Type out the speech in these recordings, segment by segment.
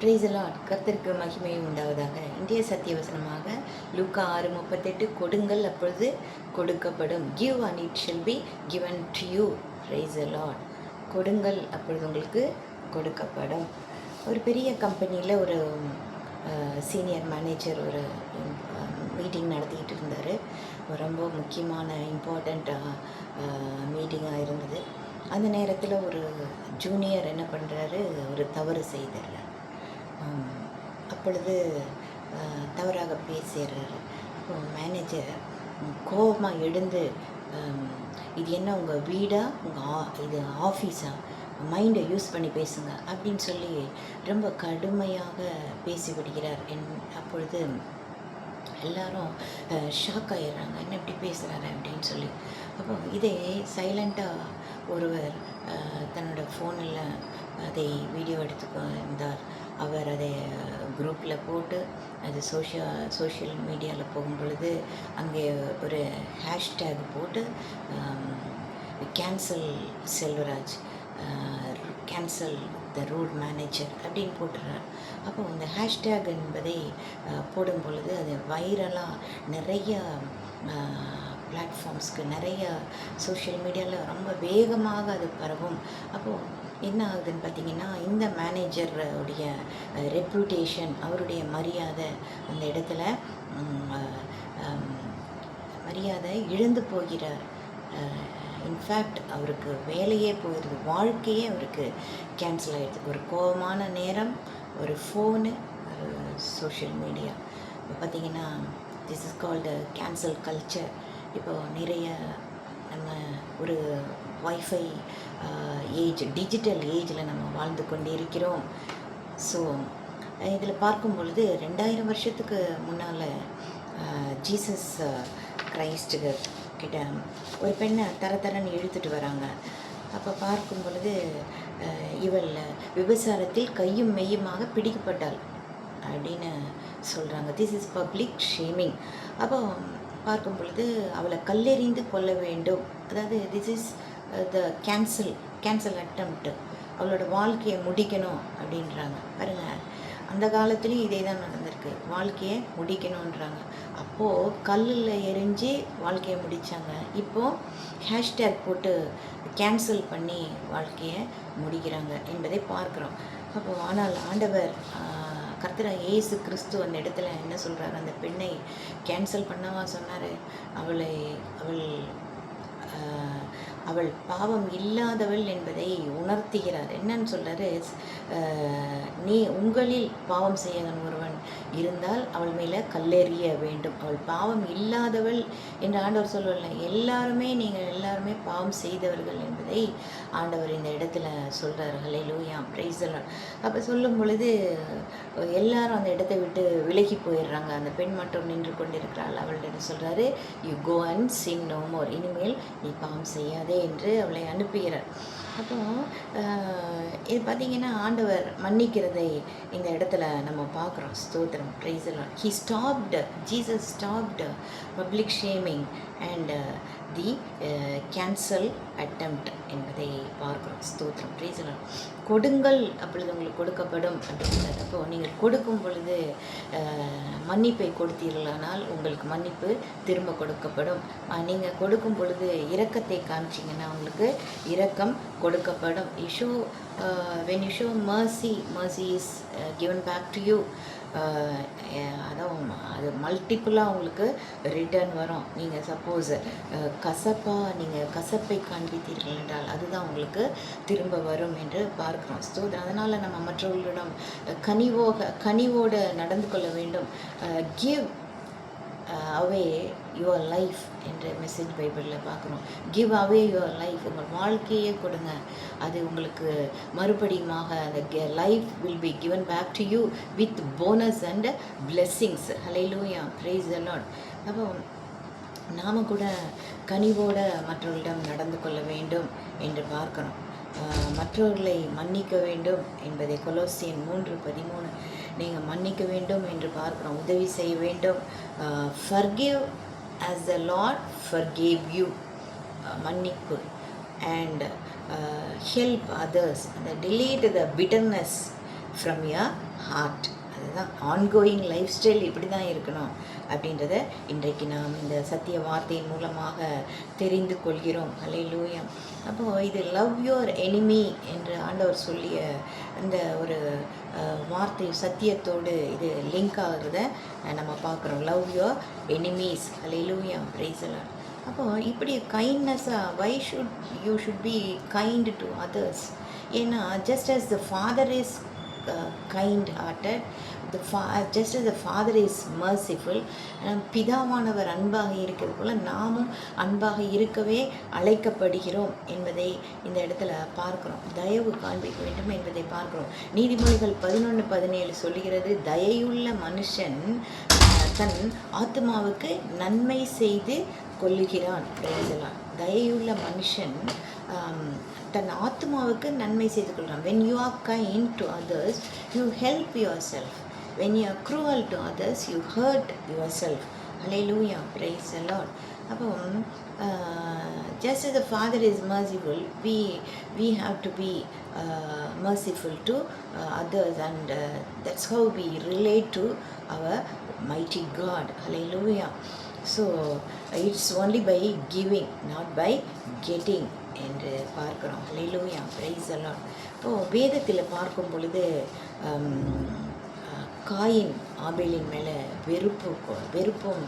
Price Lord. கர்த்தருக்கு மகிமை உண்டாவதாக. இன்றைய சத்தியவசனமாக லூக்கா 6:38, கொடுங்கள் அப்பொழுது கொடுக்கப்படும். Give and it shall be given to you. Praise Lord. கொடுங்கள் அப்பொழுது உங்களுக்கு கொடுக்கப்படும். ஒரு பெரிய கம்பெனியில் ஒரு சீனியர் மேனேஜர் ஒரு மீட்டிங் நடத்திக்கிட்டு இருந்தார். ரொம்ப முக்கியமான இம்பார்ட்டண்ட்டாக மீட்டிங்காக இருந்தது. அந்த நேரத்தில் ஒரு ஜூனியர் என்ன பண்ணுறாரு, ஒரு தவறு செய்தார். அப்பொழுது தவறாக பேசிடுறாரு. மேனேஜர் கோபமாக எழுந்து, இது என்ன உங்கள் வீடா, இது ஆஃபீஸா, மைண்டை யூஸ் பண்ணி பேசுங்க அப்படின்னு சொல்லி ரொம்ப கடுமையாக பேசிவிடுகிறார். அப்பொழுது எல்லாரும் ஷாக் ஆகிடுறாங்க, என்ன இப்படி பேசுகிறாரு அப்படின்னு சொல்லி. அப்போ இதே சைலண்ட்டாக ஒருவர் தன்னோட ஃபோனில் அதை வீடியோ எடுத்துக்கொண்டார். அவர் அதை குரூப்பில் போட்டு அது சோஷியல் மீடியாவில் போகும் பொழுது அங்கே ஒரு ஹேஷ்டேக் போட்டு cancel Selvaraj, cancel the route manager அப்படின்னு போட்டுறார். அப்போ இந்த ஹேஷ்டேக் என்பதை போடும் பொழுது அது வைரலாக நிறைய பிளாட்ஃபார்ம்ஸ்க்கு, நிறைய சோஷியல் மீடியாவில் ரொம்ப வேகமாக அது பரவும். அப்போது என்ன ஆகுதுன்னு பார்த்திங்கன்னா, இந்த மேனேஜருடைய ரெப்யூட்டேஷன், அவருடைய மரியாதை அந்த இடத்துல மரியாதை இழந்து போகிறார். இன்ஃபேக்ட் அவருக்கு வேலையே போயிடுது, வாழ்க்கையே அவருக்கு கேன்சல் ஆகிடுது. ஒரு கோபமான நேரம், ஒரு ஃபோனு, ஒரு சோஷியல் மீடியா. இப்போ பார்த்திங்கன்னா this is called cancel culture. இப்போது நிறைய நம்ம ஒரு வைஃபை ஏஜ், டிஜிட்டல் ஏஜில் நம்ம வாழ்ந்து கொண்டு இருக்கிறோம். ஸோ இதில் பார்க்கும் பொழுது 2000 வருஷத்துக்கு முன்னால் ஜீசஸ் கிரைஸ்ட்டு கிட்ட ஒரு பெண்ணை தரன்னு இழுத்துட்டு வராங்க. அப்போ பார்க்கும் பொழுது இவள் விபச்சாரத்தில் கையும் மெய்யுமாக பிடிக்கப்பட்டாள் அப்படின்னு சொல்கிறாங்க. This is public shaming. அப்போ பார்க்கும் பொழுது அவளை கல்லெறிந்து கொள்ள வேண்டும். அதாவது this is the cancel attempt. அவளோட வாழ்க்கையை முடிக்கணும் அப்படின்றாங்க. பாருங்கள், அந்த காலத்துலேயும் இதே தான் நடந்திருக்கு. வாழ்க்கையை முடிக்கணுன்றாங்க. அப்போது கல்லில் எரிஞ்சு வாழ்க்கையை முடித்தாங்க. இப்போது ஹேஷ்டேக் போட்டு கேன்சல் பண்ணி வாழ்க்கையை முடிக்கிறாங்க என்பதை பார்க்குறோம். அப்போது ஆனால் ஆண்டவர் கர்த்தர் இயேசு கிறிஸ்து அந்த இடத்துல என்ன சொல்கிறார், அந்த பெண்ணை கேன்சல் பண்ணவா சொன்னார். அவள் பாவம் இல்லாதவள் என்பதை உணர்த்துகிறார். என்னன்னு சொல்கிறாரு, உங்களில் பாவம் செய்யாதவன் ஒருவன் இருந்தால் அவள் மேலே கல்லெறிய வேண்டும். அவள் பாவம் இல்லாதவள் என்று ஆண்டவர் சொல்லவில்லை. நீங்கள் எல்லாருமே பாவம் செய்தவர்கள் என்பதை ஆண்டவர் இந்த இடத்துல சொல்கிறார். ஹல்லேலூயா, பிரைஸ் தி லார்ட். அப்போ சொல்லும் பொழுது எல்லாரும் அந்த இடத்தை விட்டு விலகி போயிடுறாங்க. அந்த பெண் மட்டும் நின்று கொண்டிருக்கிறாள். அவள்கிட்ட சொல்கிறாரு, you go and sin no more. இனிமேல் நீ பாவம் செய்யாதே என்று அவளை அனுப்புகிறார். அப்போ இது பார்த்திங்கன்னா ஆண்டவர் மன்னிக்கிறதை இந்த இடத்துல நம்ம பார்க்குறோம். ஸ்தோத்திரம், praise the Lord. Jesus stopped public shaming and the cancel attempt என்பதை பார்க்குறோம். ஸ்தோத்திரம், பிரைஸ் தி லார்ட். கொடுங்கள் அப்பொழுது உங்களுக்கு கொடுக்கப்படும் அப்படின்றது. அப்போது நீங்கள் கொடுக்கும் பொழுது மன்னிப்பை கொடுத்தீர்களானால் உங்களுக்கு மன்னிப்பு திரும்ப கொடுக்கப்படும். நீங்கள் கொடுக்கும் பொழுது இரக்கத்தை காமிச்சிங்கன்னா உங்களுக்கு இரக்கம் கொடுக்கப்படும். when you show mercy is given back to you. அதான் அது மல்டிப்புளாக உங்களுக்கு ரிட்டர்ன் வரும். நீங்கள் சப்போஸ் நீங்கள் கசப்பை காண்பித்தீர்கள் என்றால் அதுதான் உங்களுக்கு திரும்ப வரும் என்று பார்க்குறோம். ஸோ அதனால் நம்ம மற்றவர்களிடம் கனிவோடு நடந்து கொள்ள வேண்டும். கிவ் அவே யுவர் லைஃப் என்ற மெசேஜ் பைபிளில் பார்க்குறோம். கிவ் அவே யுவர் லைஃப், உங்கள் வாழ்க்கையே கொடுங்க. அது உங்களுக்கு மறுபடியுமாக அந்த life will be given back to you with bonus and blessings. Hallelujah, praise the Lord. அப்போ நாம் கூட கனிவோடு மற்றவர்களிடம் நடந்து கொள்ள வேண்டும் என்று பார்க்குறோம். மற்றவர்களை மன்னிக்க வேண்டும் என்பதை கொலோசியன் 3:13 நீங்கள் மன்னிக்க வேண்டும் என்று பார்க்குறோம். உதவி செய்ய வேண்டும். forgive as the Lord forgave you. மன்னிப்பு and help others and delete the bitterness from your heart. அதுதான் ஆன்கோயிங் லைஃப் ஸ்டைல், இப்படி தான் இருக்கணும் அப்படின்றத இன்றைக்கு நாம் இந்த சத்திய வார்த்தையின் மூலமாக தெரிந்து கொள்கிறோம். ஹல்லேலூயா. அப்போது இது லவ் யுவர் எனிமி என்று ஆண்டவர் சொல்லிய அந்த ஒரு வார்த்தை சத்தியத்தோடு இது லிங்க் ஆகிறத நம்ம பார்க்குறோம். Love your enemies. Hallelujah. Praise the lord. அப்போது இப்படி கைண்ட்னஸாக you should be kind to others. ஏன்னா just as the father is kind hearted, just as the father is merciful, பிதாவானவர் அன்பாக இருக்கிறது போல நாமும் அன்பாக இருக்கவே அழைக்கப்படுகிறோம் என்பதை இந்த இடத்துல பார்க்கிறோம். தயவு காண்பிக்க வேண்டும் என்பதை பார்க்கிறோம். நீதிமொழிகள் 11:17 சொல்லுகிறது, தயையுள்ள மனுஷன் தன் ஆத்மாவுக்கு நன்மை செய்து கொள்ளுகிறான். தயையுள்ள மனுஷன் தன் ஆத்மாவுக்கு நன்மை செய்து கொள்கிறான். when you are kind to others you help yourself, when you are cruel to others you hurt yourself. Hallelujah. Praise the Lord. அப்போ just as the father is merciful, we have to be merciful to others, and that's how we relate to our mighty God. Hallelujah. So it's only by giving, not by getting என்று பார்க்கிறோம். Hallelujah. Praise the lord. இப்போது வேதத்தில் பார்க்கும் பொழுது coin ஆபேலின் மேலே வெறுப்பும்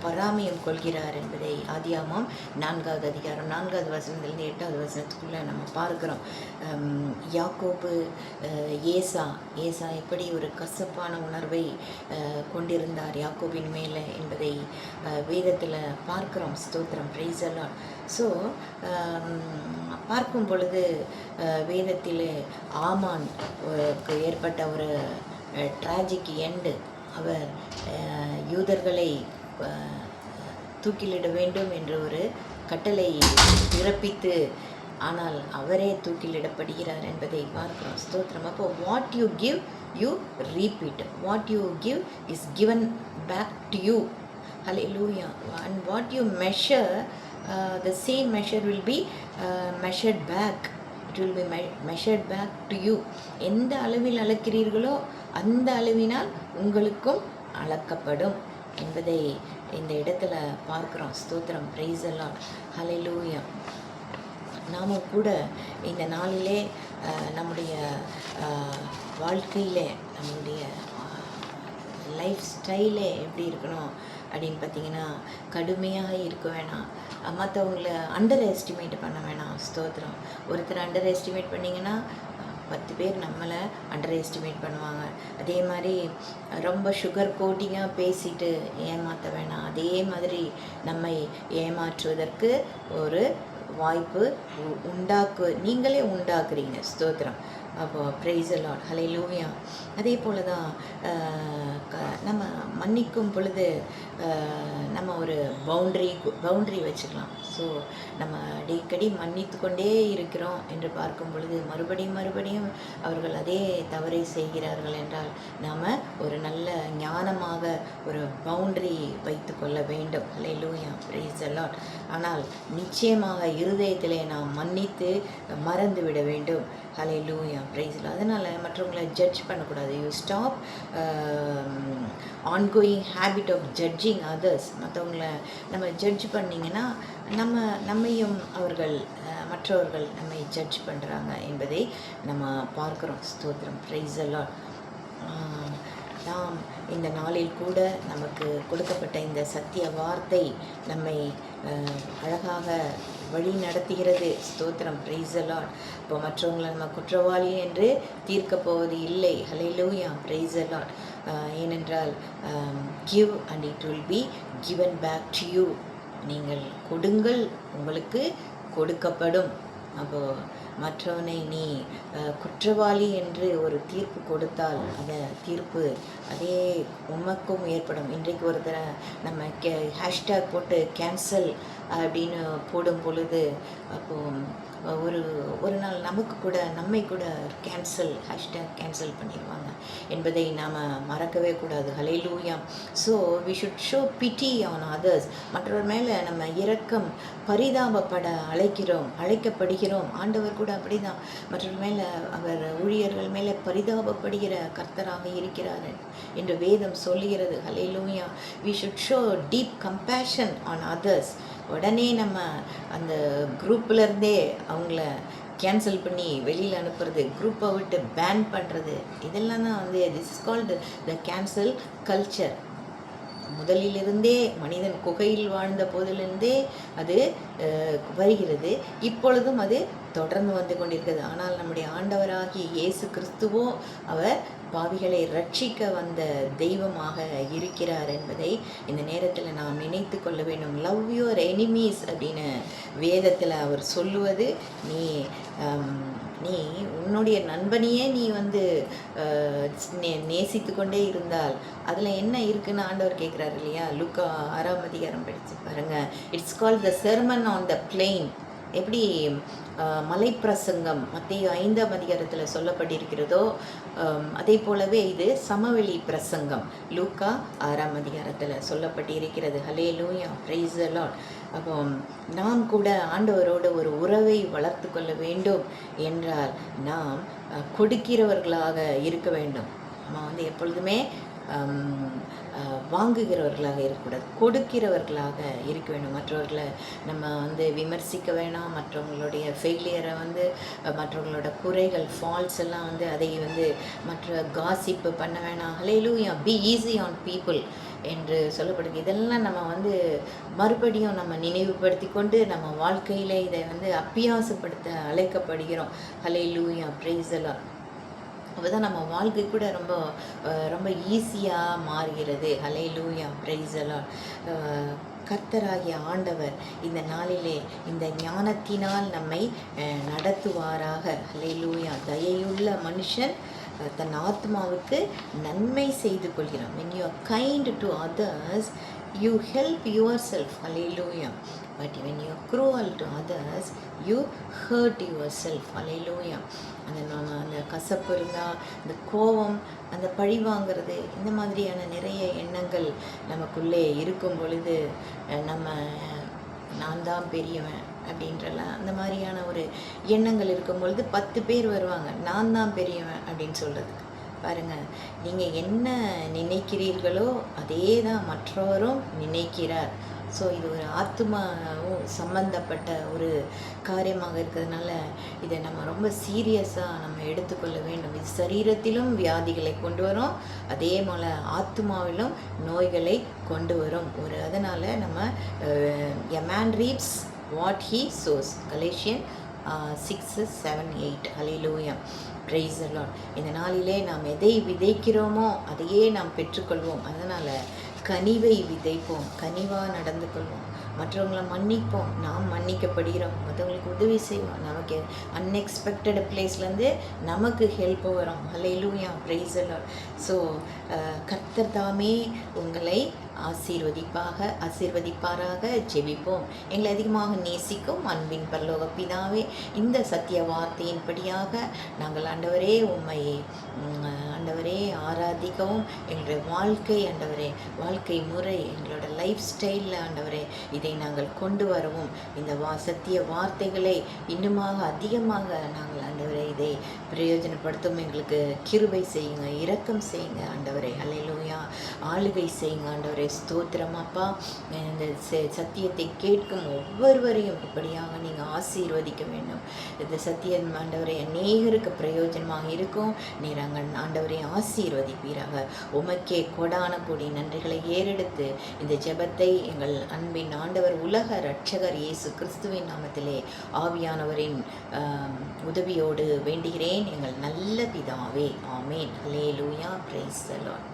பராமையும் கொள்கிறார் என்பதை ஆதியாகமம் 4வது அதிகாரம் 4வது வசனத்திலிருந்து 8வது வசனத்துக்குள்ளே நம்ம பார்க்குறோம். யாக்கோபு ஏசா எப்படி ஒரு கசப்பான உணர்வை கொண்டிருந்தார் யாக்கோபின் மேலே என்பதை வேதத்தில் பார்க்குறோம். ஸ்தோத்திரம். Praise the Lord. ஸோ பார்க்கும் பொழுது வேதத்தில் ஆமான் ஏற்பட்ட ஒரு ட்ராஜிக் எண்டு. அவர் யூதர்களை தூக்கிலிட வேண்டும் என்று ஒரு கட்டளை பிறப்பித்து ஆனால் அவரே தூக்கிலிடப்படுகிறார் என்பதை பார்க்கிறோம். ஸ்தோத்திரம். அப்போ what you give you repeat, what you give is given back to you. Hallelujah. And what you measure, the same measure will be measured back. It will be measured back to you. எந்த அளவில் அளக்கிறீர்களோ அந்த அளவினால் உங்களுக்கும் அளக்கப்படும் என்பதை இந்த இடத்துல பார்க்குறோம். ஸ்தோத்திரம். Praise the lord. Hallelujah. நாமும் கூட இந்த நாளிலே நம்முடைய வாழ்க்கையிலே நம்முடைய லைஃப் ஸ்டைலே எப்படி இருக்கணும் அப்படின்னு பார்த்தீங்கன்னா, கடுமையாக இருக்க வேணாம், மற்றவங்கள அண்டர் எஸ்டிமேட் பண்ண வேணாம். ஸ்தோத்திரம். ஒருத்தர் அண்டர் எஸ்டிமேட் பண்ணிங்கன்னா 10 பேர் நம்மளை அண்டர் எஸ்டிமேட் பண்ணுவாங்க. அதே மாதிரி ரொம்ப சுகர் கோட்டிங்காக பேசிட்டு ஏமாற்ற வேணாம். அதே மாதிரி நம்மை ஏமாற்றுவதற்கு ஒரு வாய்ப்பு நீங்களே உண்டாக்குறீங்க. ஸ்தோத்திரம். அப்போது ப்ரைஸ் தி லார்ட். ஹல்லேலூயா. அதே போல் தான் நம்ம மன்னிக்கும் பொழுது நம்ம ஒரு பவுண்ட்ரி வச்சுக்கலாம். ஸோ நம்ம அடிக்கடி மன்னித்து கொண்டே இருக்கிறோம் என்று பார்க்கும் பொழுது மறுபடியும் அவர்கள் அதே தவறை செய்கிறார்கள் என்றால் நாம் ஒரு நல்ல ஞானமாக ஒரு பவுண்ட்ரி வைத்து கொள்ள வேண்டும். ஹல்லேலூயா. Praise the Lord. ஆனால் நிச்சயமாக இருதயத்திலே நாம் மன்னித்து மறந்து விட வேண்டும். ஹல்லேலூயா. Praise the Lord. அதனால் மற்றவங்களை ஜட்ஜ் பண்ணக்கூடாது. You stop ongoing habit of judging others. மற்றவங்கள நம்ம ஜட்ஜ் பண்ணிங்கன்னா நம்மையும் மற்றவர்கள் நம்மை ஜட்ஜ் பண்ணுறாங்க என்பதை நம்ம பார்க்குறோம். ஸ்தோத்திரம். Praise the Lord. நாம் இந்த நாளில் கூட நமக்கு கொடுக்கப்பட்ட இந்த சத்திய வார்த்தை நம்மை அழகாக வழி நடத்துகிறது. ஸ்தோத்திரம். Praise the Lord. இப்போ மற்றவங்களை நம்ம குற்றவாளி என்று தீர்க்கப் போவது இல்லை. ஹல்லேலூயா. Praise the Lord. ஏனென்றால் give and it will be given back to you. நீங்கள் கொடுங்கள், உங்களுக்கு கொடுக்கப்படும். அப்போது மற்றவனை நீ குற்றவாளி என்று ஒரு தீர்ப்பு கொடுத்தால் அந்த தீர்ப்பு அதே உமக்கும் ஏற்படும். இன்றைக்கு ஒருத்தரை நம்ம ஹேஷ்டேக் போட்டு கேன்சல் அப்படின்னு போடும் பொழுது அப்போது ஒரு ஒரு நாள் நமக்கு கூட நம்மை கூட கேன்சல் பண்ணிடுவாங்க என்பதை நாம் மறக்கவே கூடாது. Hallelujah. So we should show pity on others. மற்றவர் மேலே நம்ம இரக்கம் பரிதாபப்பட அழைக்கப்படுகிறோம். ஆண்டவர் கூட அப்படி தான் மற்றவர் மேலே, அவர் ஊழியர்கள் மேலே பரிதாபப்படுகிற கர்த்தராக இருக்கிறார் என்று வேதம் சொல்லுகிறது. Hallelujah. We should show deep compassion on others. உடனே நம்ம அந்த குரூப்லேருந்தே அவங்கள கேன்சல் பண்ணி வெளியில் அனுப்புறது, குரூப்பை விட்டு பேன் பண்ணுறது, இதெல்லாம் தான் this is called the cancel culture. முதலிலிருந்தே மனிதன் குகையில் வாழ்ந்த போதிலிருந்தே அது வருகிறது. இப்பொழுதும் அது தொடர்ந்து வந்து கொண்டிருக்கிறது. ஆனால் நம்முடைய ஆண்டவராகிய இயேசு கிறிஸ்துவோ அவர் பாவிகளை ரட்சிக்க வந்த தெய்வமாக இருக்கிறார் என்பதை இந்த நேரத்தில் நாம் நினைத்து கொள்ள வேண்டும். லவ் யுவர் எனிமீஸ் அப்படின்னு வேதத்தில் அவர் சொல்லுவது, நீ உன்னுடைய நண்பனையே நீ நேசித்து கொண்டே இருந்தால் அதில் என்ன இருக்குன்னு ஆண்டவர் கேட்குறாரு இல்லையா? லூக்கா 6ஆம் அதிகாரம் படித்து பாருங்கள். It's called the sermon on the plain. எப்படி மலைப்பிரசங்கம் மத்தேயு 5ஆம் அதிகாரத்தில் சொல்லப்பட்டிருக்கிறதோ அதே போலவே இது சமவெளி பிரசங்கம் லூக்கா 6ஆம் அதிகாரத்தில் சொல்லப்பட்டிருக்கிறது. ஹல்லேலூயா, பிரைஸ் தி லார்ட். அப்போ நாம் கூட ஆண்டவரோடு ஒரு உறவை வளர்த்து கொள்ள வேண்டும் என்றால் நாம் கொடுக்கிறவர்களாக இருக்க வேண்டும். நம்ம எப்பொழுதுமே வாங்குகிறவர்களாக இருக்கக்கூடாது, கொடுக்கிறவர்களாக இருக்க வேண்டும். மற்றவர்களை நம்ம விமர்சிக்க வேணாம். மற்றவங்களுடைய ஃபெயிலியரை மற்றவங்களோட குறைகள் ஃபால்ட்ஸ் எல்லாம் அதை மற்ற காசிப்பு பண்ண வேணாம். ஹல்லேலூயா. பி ஈஸி ஆன் பீப்புள் என்று சொல்லப்படுது. இதெல்லாம் நம்ம மறுபடியும் நம்ம நினைவுபடுத்தி கொண்டு நம்ம வாழ்க்கையில் இதை அபியாசப்படுத்த அழைக்கப்படுகிறோம். ஹல்லேலூயா, பிரைஸ் தி லார்ட். அப்போ தான் நம்ம வாழ்க்கை கூட ரொம்ப ரொம்ப ஈஸியாக மாறுகிறது. ஹல்லேலூயா, பிரைஸ் தி லார்ட். கர்த்தராகிய ஆண்டவர் இந்த நாளிலே இந்த ஞானத்தினால் நம்மை நடத்துவாராக. ஹல்லேலூயா. தயையுள்ள மனுஷன் தன் ஆத்மாவுக்கு நன்மை செய்து கொள்கிறான். when you are kind to others you help yourself. Hallelujah. But when you are cruel to others you hurt yourself. Hallelujah. அந்த கசப்பு இருந்தால், இந்த கோபம், அந்த பழி வாங்கிறது, இந்த மாதிரியான நிறைய எண்ணங்கள் நமக்குள்ளே இருக்கும் பொழுது நான் தான் பெரியவன் அப்படின்றலாம் அந்த மாதிரியான ஒரு எண்ணங்கள் இருக்கும் பொழுது 10 பேர் வருவாங்க நான் தான் பெரியவன் அப்படின்னு சொல்கிறதுக்கு. பாருங்கள், நீங்கள் என்ன நினைக்கிறீர்களோ அதே தான் மற்றவரும் நினைக்கிறார். ஸோ இது ஒரு ஆத்மாவும் சம்பந்தப்பட்ட ஒரு காரியமாக இருக்கிறதுனால இதை நம்ம ரொம்ப சீரியஸாக நம்ம எடுத்துக்கொள்ள வேண்டும். இது சரீரத்திலும் வியாதிகளை கொண்டு வரும், அதே போல் ஆத்மாவிலும் நோய்களை கொண்டு வரும். அதனால் நம்ம a man reaps what he sous. Galatians 6:7-8. Hallelujah, praise the Lord. இந்த நாளிலே நாம் எதை விதைக்கிறோமோ அதையே நாம் பெற்றுக்கொள்வோம். அதனால் கனிவை விதைப்போம், கனிவாக நடந்து கொள்வோம், மற்றவங்களை மன்னிப்போம், நாம் மன்னிக்கப்படுகிறோம், மற்றவங்களுக்கு உதவி செய்வோம். நமக்கு அன்எக்ஸ்பெக்டட் பிளேஸ்லேருந்து நமக்கு ஹெல்ப் வரும். ஹல்லேலூயா, பிரைஸ் தி லார்ட். ஸோ கர்த்தர் தாமே உங்களை ஆசீர்வதிப்பாராக. ஜெபிப்போம். எங்களை அதிகமாக நேசிக்கும் அன்பின் பரலோக பிதாவே, இந்த சத்திய வார்த்தையின்படியாக நாங்கள் ஆண்டவரே உம்மை ஆண்டவரே ஆராதிக்கவும், எங்களுடைய வாழ்க்கை ஆண்டவரே, வாழ்க்கை முறை, எங்களோட லைஃப் ஸ்டைலில் ஆண்டவரே இதை நாங்கள் கொண்டு வரவும், இந்த சத்திய வார்த்தைகளை இன்னுமாக அதிகமாக நாங்கள் ஆண்டவரே இதை பிரயோஜனப்படுத்தும். எங்களுக்கு கிருபை செய்யுங்க, இரக்கம் செய்யுங்க ஆண்டவரே. ஹல்லேலூயா. ஆளுகை செய்யுங்க ஆண்டவரே. ஸ்தோத்திரம் அப்பா. இந்த சத்தியத்தை கேட்கும் ஒவ்வொருவரையும் இப்படியாக நீங்கள் ஆசீர்வதிக்க வேண்டும். இந்த சத்தியம் ஆண்டவரை அநேகருக்கு பிரயோஜனமாக இருக்கும். நீர் ஆண்டவரை ஆசீர்வதிப்பீராக. உமக்கே கொடான கொடி நன்றிகளை ஏறெடுத்து இந்த ஜெபத்தை எங்கள் அன்பின் ஆண்டவர் உலக இரட்சகர் இயேசு கிறிஸ்துவின் நாமத்திலே ஆவியானவரின் உதவியோடு வேண்டுகிறேன் எங்கள் நல்ல பிதாவே. ஆமேன். ஹல்லேலூயா, பிரைஸ் தி லார்ட்.